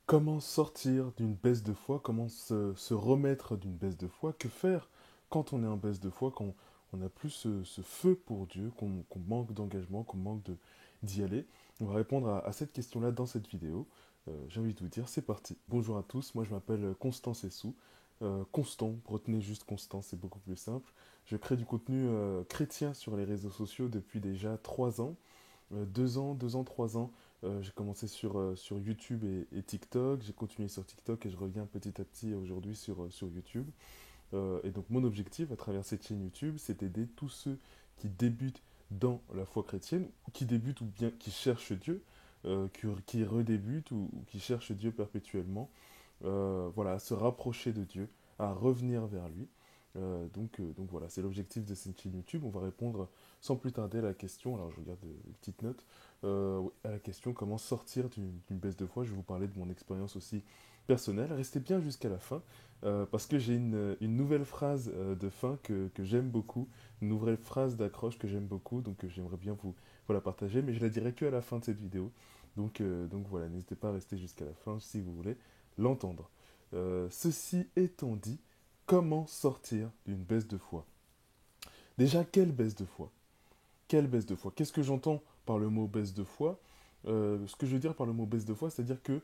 Comment sortir d'une baisse de foi? Comment se remettre d'une baisse de foi? Que faire quand on est en baisse de foi, quand on n'a plus ce feu pour Dieu, qu'on manque d'engagement, qu'on manque d'y aller? On va répondre à cette question-là dans cette vidéo. J'ai envie de vous dire, c'est parti. Bonjour à tous, moi je m'appelle Constant Sessou. Constant, retenez juste Constant, c'est beaucoup plus simple. Je crée du contenu chrétien sur les réseaux sociaux depuis déjà 3 ans. 2 ans, 2 ans, 3 ans, j'ai commencé sur YouTube et TikTok. J'ai continué sur TikTok et je reviens petit à petit aujourd'hui sur YouTube. Et donc mon objectif à travers cette chaîne YouTube, c'est d'aider tous ceux qui débutent dans la foi chrétienne, qui débutent ou bien qui cherchent Dieu, qui redébutent ou qui cherchent Dieu perpétuellement, voilà, à se rapprocher de Dieu, à revenir vers lui. Donc voilà, c'est l'objectif de cette chaîne YouTube. On va répondre sans plus tarder à la question, alors je regarde les petites notes, oui, à la question comment sortir d'une baisse de foi. Je vais vous parler de mon expérience aussi personnelle. Restez bien jusqu'à la fin, parce que j'ai une nouvelle phrase de fin que j'aime beaucoup, une nouvelle phrase d'accroche que j'aime beaucoup, donc j'aimerais bien vous la partager, mais je la dirai que à la fin de cette vidéo. Donc voilà, n'hésitez pas à rester jusqu'à la fin si vous voulez l'entendre. Ceci étant dit, comment sortir d'une baisse de foi? Déjà, quelle baisse de foi? Quelle baisse de foi? Qu'est-ce que j'entends par le mot baisse de foi? Ce que je veux dire par le mot baisse de foi, c'est-à-dire que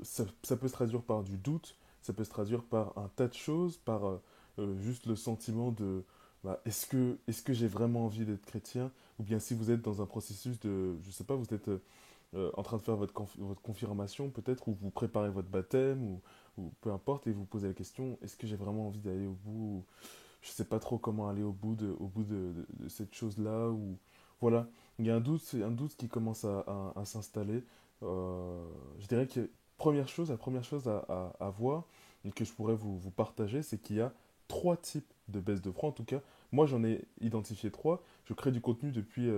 ça peut se traduire par du doute, ça peut se traduire par un tas de choses, par juste le sentiment de bah, est-ce que j'ai vraiment envie d'être chrétien? Ou bien si vous êtes dans un processus de, je sais pas, vous êtes en train de faire votre confirmation peut-être, ou vous préparez votre baptême, ou peu importe, et vous posez la question, est-ce que j'ai vraiment envie d'aller au bout? Je sais pas trop comment aller au bout de cette chose-là, ou voilà, il y a un doute, c'est un doute qui commence à s'installer. Je dirais que la première chose à voir, et que je pourrais vous partager, c'est qu'il y a trois types de baisse de foi. En tout cas, moi j'en ai identifié trois. Je crée du contenu depuis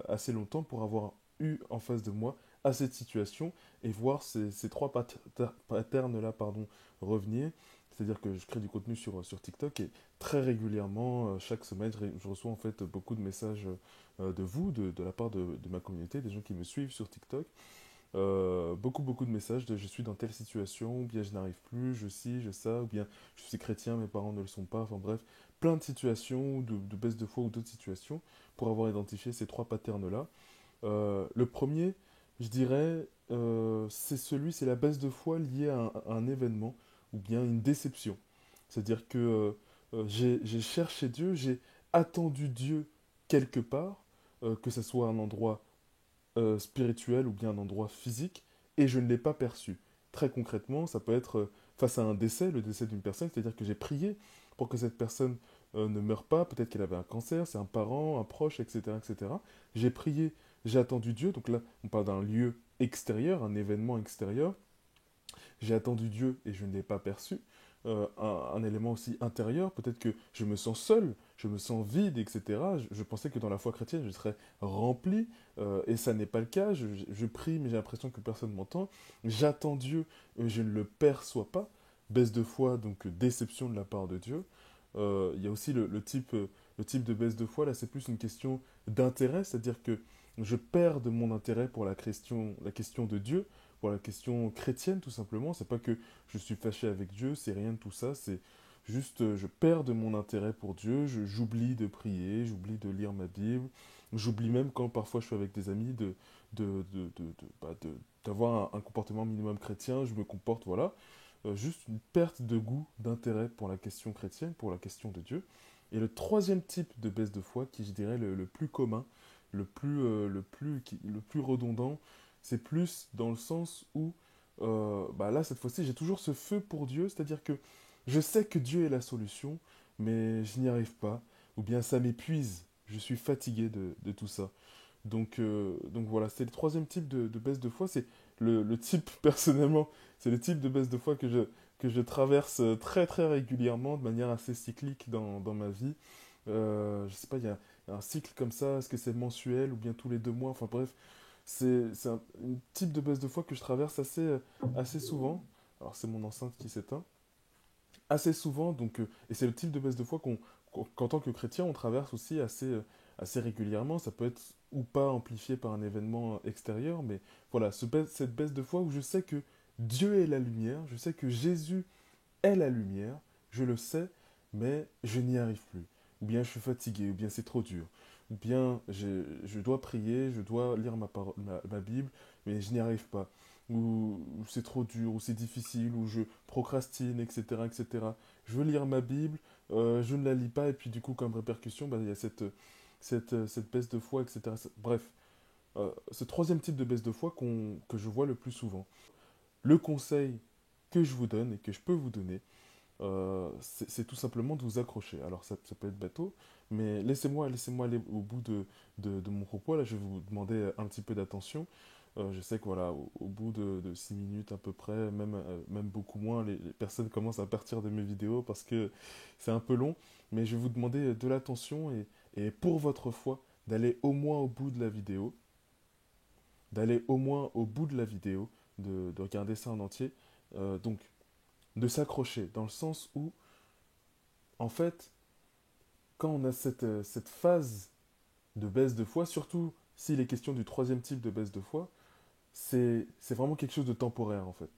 assez longtemps pour avoir eu en face de moi à cette situation et voir ces trois patterns-là, pardon, revenir. C'est-à-dire que je crée du contenu sur TikTok et très régulièrement, chaque semaine, je reçois en fait beaucoup de messages de vous, de la part de ma communauté, des gens qui me suivent sur TikTok. Beaucoup de messages de je suis dans telle situation, ou bien je n'arrive plus, je ci, je ça, ou bien je suis chrétien, mes parents ne le sont pas, enfin bref, plein de situations, de baisse de foi ou d'autres situations, pour avoir identifié ces trois patterns-là. Le premier, je dirais, c'est la baisse de foi liée à un événement ou bien une déception. C'est-à-dire que j'ai cherché Dieu, j'ai attendu Dieu quelque part, que ce soit un endroit spirituel ou bien un endroit physique, et je ne l'ai pas perçu. Très concrètement, ça peut être face à un décès, le décès d'une personne, c'est-à-dire que j'ai prié pour que cette personne ne meure pas, peut-être qu'elle avait un cancer, c'est un parent, un proche, etc. etc. J'ai prié, j'ai attendu Dieu, donc là on parle d'un lieu extérieur, un événement extérieur, j'ai attendu Dieu et je ne l'ai pas perçu. Un élément aussi intérieur, peut-être que je me sens seul, je me sens vide, etc. Je pensais que dans la foi chrétienne, je serais rempli, et ça n'est pas le cas. Je prie, mais j'ai l'impression que personne ne m'entend. J'attends Dieu, je ne le perçois pas. Baisse de foi, donc déception de la part de Dieu. Il y a aussi le type de baisse de foi, là c'est plus une question d'intérêt, c'est-à-dire que je perds de mon intérêt pour la question de Dieu, pour la question chrétienne tout simplement. C'est pas que je suis fâché avec Dieu, c'est rien de tout ça, c'est juste je perds de mon intérêt pour Dieu, j'oublie de prier, j'oublie de lire ma Bible, j'oublie même quand parfois je suis avec des amis d'avoir un comportement minimum chrétien, je me comporte, voilà. Juste une perte de goût, d'intérêt pour la question chrétienne, pour la question de Dieu. Et le troisième type de baisse de foi, qui je dirais le plus commun, le plus redondant, c'est plus dans le sens où, bah là, cette fois-ci, j'ai toujours ce feu pour Dieu, c'est-à-dire que je sais que Dieu est la solution, mais je n'y arrive pas, ou bien ça m'épuise, je suis fatigué de tout ça. Donc voilà, c'est le troisième type de baisse de foi. C'est le type, personnellement, c'est le type de baisse de foi que je traverse très très régulièrement, de manière assez cyclique dans ma vie. Je sais pas, il y a un cycle comme ça, est-ce que c'est mensuel ou bien tous les 2 mois, enfin bref, c'est un type de baisse de foi que je traverse assez souvent. Alors c'est mon enceinte qui s'éteint assez souvent, et c'est le type de baisse de foi qu'en tant que chrétien, on traverse aussi assez régulièrement. Ça peut être ou pas amplifié par un événement extérieur, mais voilà, cette baisse de foi où je sais que Dieu est la lumière, je sais que Jésus est la lumière, je le sais, mais je n'y arrive plus. Ou bien je suis fatigué, ou bien c'est trop dur. Ou bien je dois prier, je dois lire ma Bible, mais je n'y arrive pas. Ou c'est trop dur, ou c'est difficile, ou je procrastine, etc., etc. Je veux lire ma Bible, je ne la lis pas, et puis du coup, comme répercussion, bah, il y a cette baisse de foi, etc. Bref, ce troisième type de baisse de foi que je vois le plus souvent. Le conseil que je vous donne et que je peux vous donner, c'est tout simplement de vous accrocher. Alors ça peut être bateau, mais laissez-moi aller au bout de mon propos. Là, je vais vous demander un petit peu d'attention. Je sais que voilà, au bout de 6 minutes à peu près, même beaucoup moins, les personnes commencent à partir de mes vidéos parce que c'est un peu long. Mais je vais vous demander de l'attention et pour votre foi, d'aller au moins au bout de la vidéo, d'aller au moins au bout de la vidéo, de regarder ça en entier. Donc, de s'accrocher, dans le sens où, en fait, quand on a cette phase de baisse de foi, surtout s'il est question du troisième type de baisse de foi, c'est vraiment quelque chose de temporaire, en fait.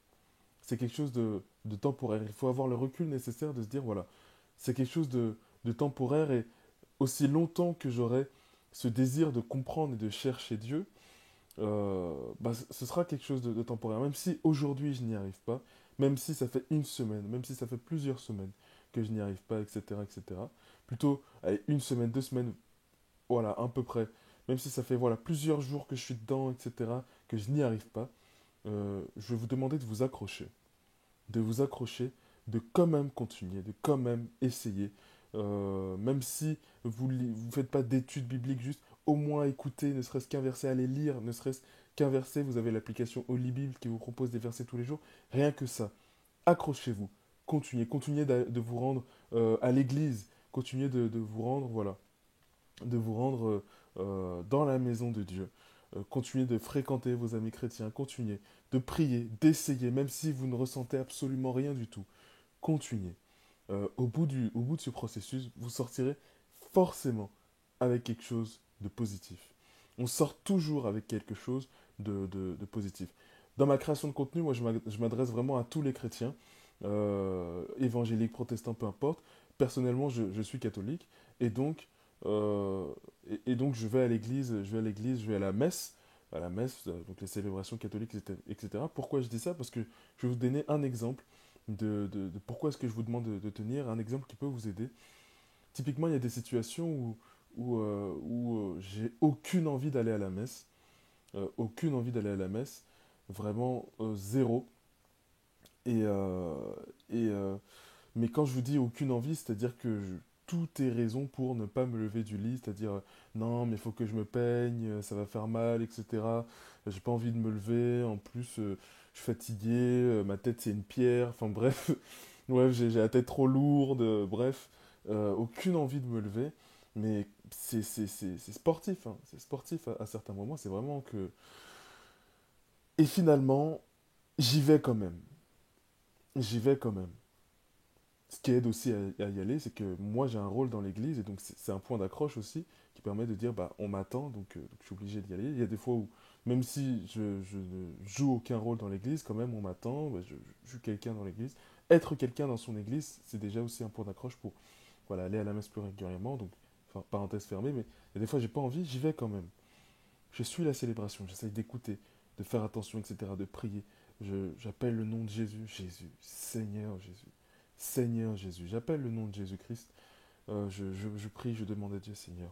C'est quelque chose de temporaire. Il faut avoir le recul nécessaire de se dire, voilà, c'est quelque chose de temporaire et aussi longtemps que j'aurai ce désir de comprendre et de chercher Dieu, bah, ce sera quelque chose de temporaire. Même si aujourd'hui je n'y arrive pas, même si ça fait une semaine, même si ça fait plusieurs semaines que je n'y arrive pas, etc., etc. Plutôt, allez, une semaine, 2 semaines, voilà, à peu près. Même si ça fait voilà, plusieurs jours que je suis dedans, etc., que je n'y arrive pas, je vais vous demander de vous accrocher, de quand même continuer, de quand même essayer. Même si vous ne faites pas d'études bibliques, juste au moins écouter, ne serait-ce qu'un verset, aller lire, ne serait-ce qu'un verset, vous avez l'application Holy Bible qui vous propose des versets tous les jours. Rien que ça, accrochez-vous, continuez de vous rendre à l'église, continuez de vous rendre, voilà, de vous rendre dans la maison de Dieu. Continuez de fréquenter vos amis chrétiens, continuez de prier, d'essayer, même si vous ne ressentez absolument rien du tout. Continuez. Au bout de ce processus, vous sortirez forcément avec quelque chose de positif. On sort toujours avec quelque chose de positif. Dans ma création de contenu, moi, je m'adresse vraiment à tous les chrétiens, évangéliques, protestants, peu importe. Personnellement, je suis catholique, et donc, euh, donc je vais à la messe, donc les célébrations catholiques, etc. Pourquoi je dis ça? Parce que je vais vous donner un exemple de pourquoi est-ce que je vous demande de tenir, un exemple qui peut vous aider. Typiquement, il y a des situations où j'ai aucune envie d'aller à la messe, aucune envie d'aller à la messe, vraiment zéro. Et, euh, et, mais quand je vous dis aucune envie, c'est-à-dire que tout est raison pour ne pas me lever du lit, c'est-à-dire non, mais il faut que je me peigne, ça va faire mal, etc. J'ai pas envie de me lever, en plus je suis fatigué, ma tête c'est une pierre, enfin bref, ouais, j'ai la tête trop lourde, bref, aucune envie de me lever, mais c'est sportif, hein, c'est sportif à certains moments, c'est vraiment que... Et finalement, j'y vais quand même, j'y vais quand même. Ce qui aide aussi à y aller, c'est que moi j'ai un rôle dans l'église et donc c'est un point d'accroche aussi qui permet de dire bah on m'attend donc je suis obligé d'y aller. Il y a des fois où même si je ne joue aucun rôle dans l'église, quand même on m'attend, bah, je suis quelqu'un dans l'église. Être quelqu'un dans son église, c'est déjà aussi un point d'accroche pour voilà, aller à la messe plus régulièrement. Donc, enfin, parenthèse fermée, mais il y a des fois j'ai pas envie, j'y vais quand même. Je suis la célébration, j'essaye d'écouter, de faire attention, etc., de prier. J'appelle le nom de Jésus, Jésus, Seigneur Jésus. Seigneur Jésus. J'appelle le nom de Jésus-Christ. Je prie, je demande à Dieu, Seigneur.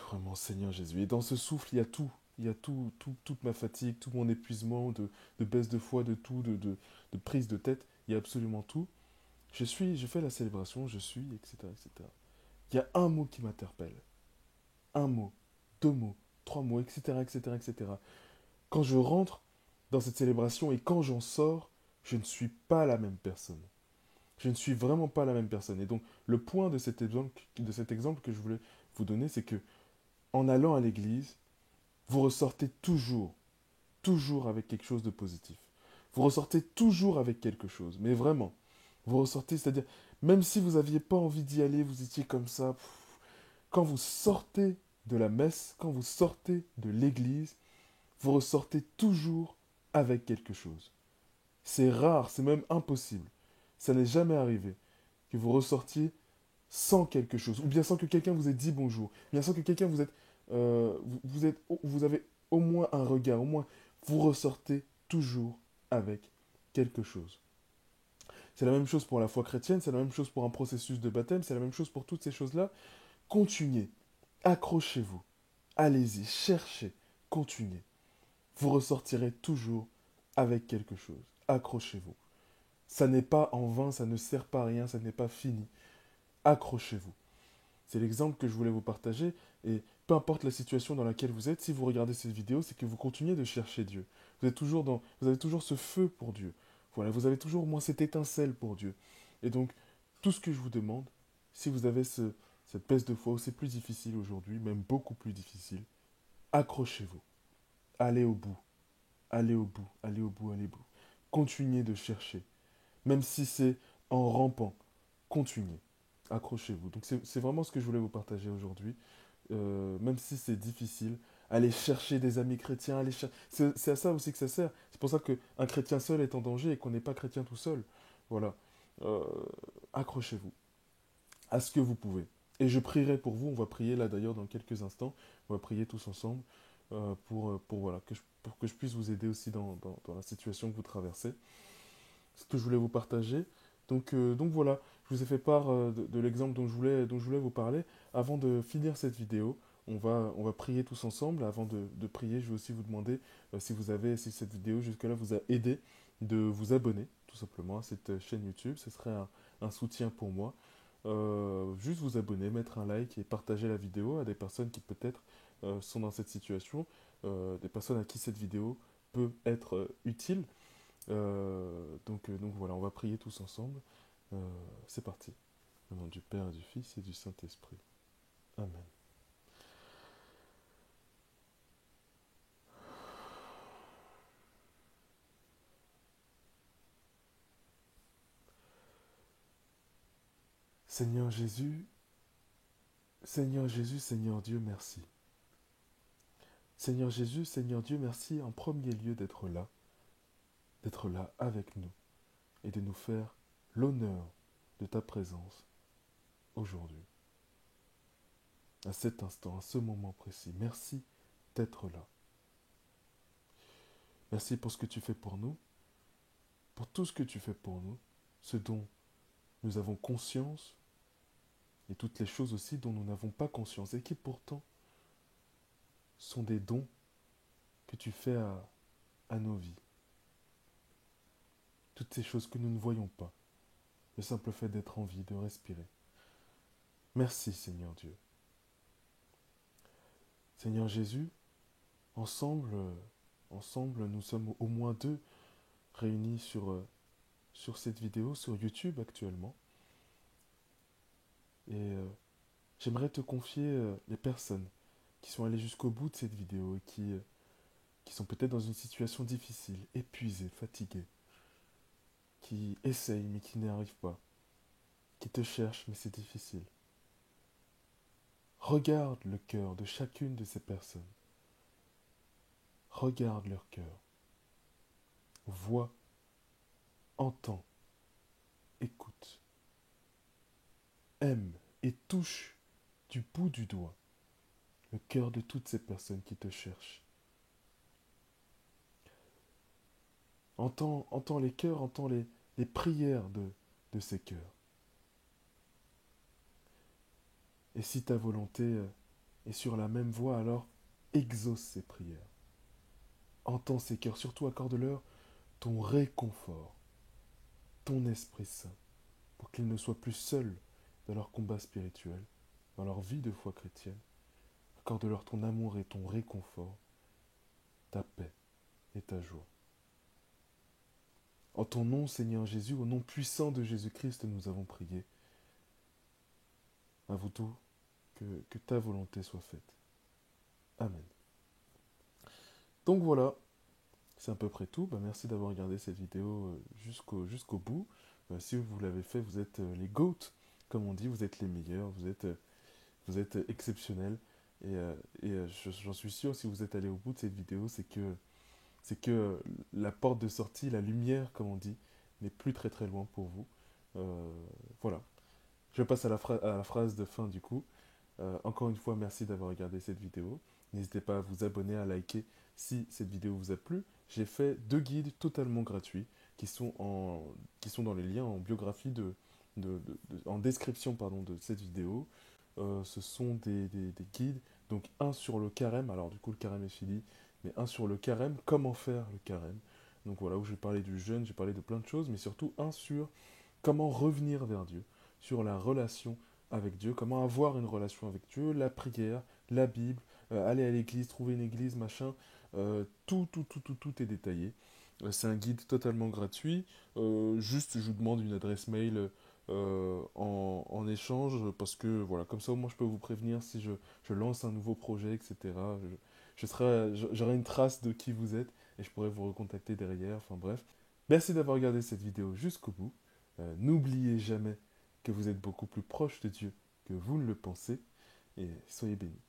Vraiment, Seigneur Jésus. Et dans ce souffle, il y a tout. Il y a toute ma fatigue, tout mon épuisement, de baisse de foi, de tout, de prise de tête. Il y a absolument tout. Je fais la célébration, je suis, etc., etc. Il y a un mot qui m'interpelle. Un mot, deux mots, trois mots, etc., etc., etc. Quand je rentre dans cette célébration et quand j'en sors, je ne suis pas la même personne. Je ne suis vraiment pas la même personne. Et donc, le point de cet exemple que je voulais vous donner, c'est que en allant à l'église, vous ressortez toujours avec quelque chose de positif. Vous ressortez toujours avec quelque chose, mais vraiment. Vous ressortez, même si vous n'aviez pas envie d'y aller, vous étiez comme ça. Quand vous sortez de la messe, quand vous sortez de l'église, vous ressortez toujours avec quelque chose. C'est rare, c'est même impossible. Ça n'est jamais arrivé que vous ressortiez sans quelque chose, ou bien sans que quelqu'un vous ait dit bonjour, ou bien sans que quelqu'un vous avez au moins un regard, au moins vous ressortez toujours avec quelque chose. C'est la même chose pour la foi chrétienne, c'est la même chose pour un processus de baptême, c'est la même chose pour toutes ces choses-là. Continuez, accrochez-vous, allez-y, cherchez, continuez. Vous ressortirez toujours avec quelque chose. Accrochez-vous. Ça n'est pas en vain, ça ne sert pas à rien, ça n'est pas fini. Accrochez-vous. C'est l'exemple que je voulais vous partager. Et peu importe la situation dans laquelle vous êtes, si vous regardez cette vidéo, c'est que vous continuez de chercher Dieu. Vous avez toujours ce feu pour Dieu. Voilà, vous avez toujours au moins cette étincelle pour Dieu. Et donc, tout ce que je vous demande, si vous avez cette baisse de foi, où c'est plus difficile aujourd'hui, même beaucoup plus difficile, accrochez-vous. Allez au bout. Allez au bout. Allez au bout. Allez au bout. Continuez de chercher. Même si c'est en rampant, continuez. Accrochez-vous. Donc c'est vraiment ce que je voulais vous partager aujourd'hui. Même si c'est difficile, allez chercher des amis chrétiens. C'est à ça aussi que ça sert. C'est pour ça qu'un chrétien seul est en danger et qu'on n'est pas chrétien tout seul. Voilà. Euh, Accrochez-vous à ce que vous pouvez. Et je prierai pour vous. On va prier là d'ailleurs dans quelques instants. On va prier tous ensemble voilà, pour que je puisse vous aider aussi dans la situation que vous traversez. Ce que je voulais vous partager. Donc voilà, je vous ai fait part de l'exemple dont je voulais vous parler. Avant de finir cette vidéo, on va prier tous ensemble. Avant de prier, je vais aussi vous demander si cette vidéo jusque-là vous a aidé, de vous abonner tout simplement à cette chaîne YouTube. Ce serait un soutien pour moi. Juste vous abonner, mettre un like et partager la vidéo à des personnes qui peut-être sont dans cette situation, des personnes à qui cette vidéo peut être utile. Donc voilà, on va prier tous ensemble. C'est parti. Au nom du Père, du Fils et du Saint-Esprit. Amen. Seigneur Jésus, Seigneur Jésus, Seigneur Dieu, merci. Seigneur Jésus, Seigneur Dieu, merci en premier lieu d'être là avec nous et de nous faire l'honneur de ta présence aujourd'hui, à cet instant, à ce moment précis. Merci d'être là. Merci pour ce que tu fais pour nous, pour tout ce que tu fais pour nous, ce dont nous avons conscience et toutes les choses aussi dont nous n'avons pas conscience et qui pourtant sont des dons que tu fais à nos vies. Toutes ces choses que nous ne voyons pas, le simple fait d'être en vie, de respirer. Merci Seigneur Dieu. Seigneur Jésus, ensemble nous sommes au moins deux réunis sur cette vidéo, sur YouTube actuellement. Et j'aimerais te confier les personnes qui sont allées jusqu'au bout de cette vidéo et qui sont peut-être dans une situation difficile, épuisées, fatiguées, qui essayent mais qui n'y arrivent pas, qui te cherchent mais c'est difficile. Regarde le cœur de chacune de ces personnes. Regarde leur cœur. Vois, entends, écoute, aime et touche du bout du doigt le cœur de toutes ces personnes qui te cherchent. Entends les cœurs, entends les prières de ces cœurs. Et si ta volonté est sur la même voie, alors exauce ces prières. Entends ces cœurs, surtout accorde-leur ton réconfort, ton Esprit Saint, pour qu'ils ne soient plus seuls dans leur combat spirituel, dans leur vie de foi chrétienne. Accorde-leur ton amour et ton réconfort, ta paix et ta joie. En ton nom, Seigneur Jésus, au nom puissant de Jésus-Christ, nous avons prié. À vous tous, que ta volonté soit faite. Amen. Donc voilà, c'est à peu près tout. Merci d'avoir regardé cette vidéo jusqu'au bout. Si vous l'avez fait, vous êtes les GOAT, comme on dit, vous êtes les meilleurs, vous êtes exceptionnels. J'en suis sûr, si vous êtes allé au bout de cette vidéo, c'est que la porte de sortie, la lumière, comme on dit, n'est plus très très loin pour vous. Euh, voilà. Je passe à la phrase de fin du coup. Encore une fois, merci d'avoir regardé cette vidéo. N'hésitez pas à vous abonner, à liker si cette vidéo vous a plu. J'ai fait 2 guides totalement gratuits qui sont, qui sont dans les liens en biographie en description pardon, de cette vidéo. Ce sont des guides, donc un sur le carême, alors du coup le carême est fini, mais un sur le carême, comment faire le carême. Donc voilà, où j'ai parlé du jeûne, j'ai parlé de plein de choses, mais surtout un sur comment revenir vers Dieu, sur la relation avec Dieu, comment avoir une relation avec Dieu, la prière, la Bible, aller à l'église, trouver une église, machin, tout est détaillé. C'est un guide totalement gratuit. Juste, je vous demande une adresse mail en échange, parce que voilà, comme ça au moins je peux vous prévenir si je lance un nouveau projet, etc. J'aurai une trace de qui vous êtes et je pourrai vous recontacter derrière. Enfin bref. Merci d'avoir regardé cette vidéo jusqu'au bout. N'oubliez jamais que vous êtes beaucoup plus proche de Dieu que vous ne le pensez et soyez bénis.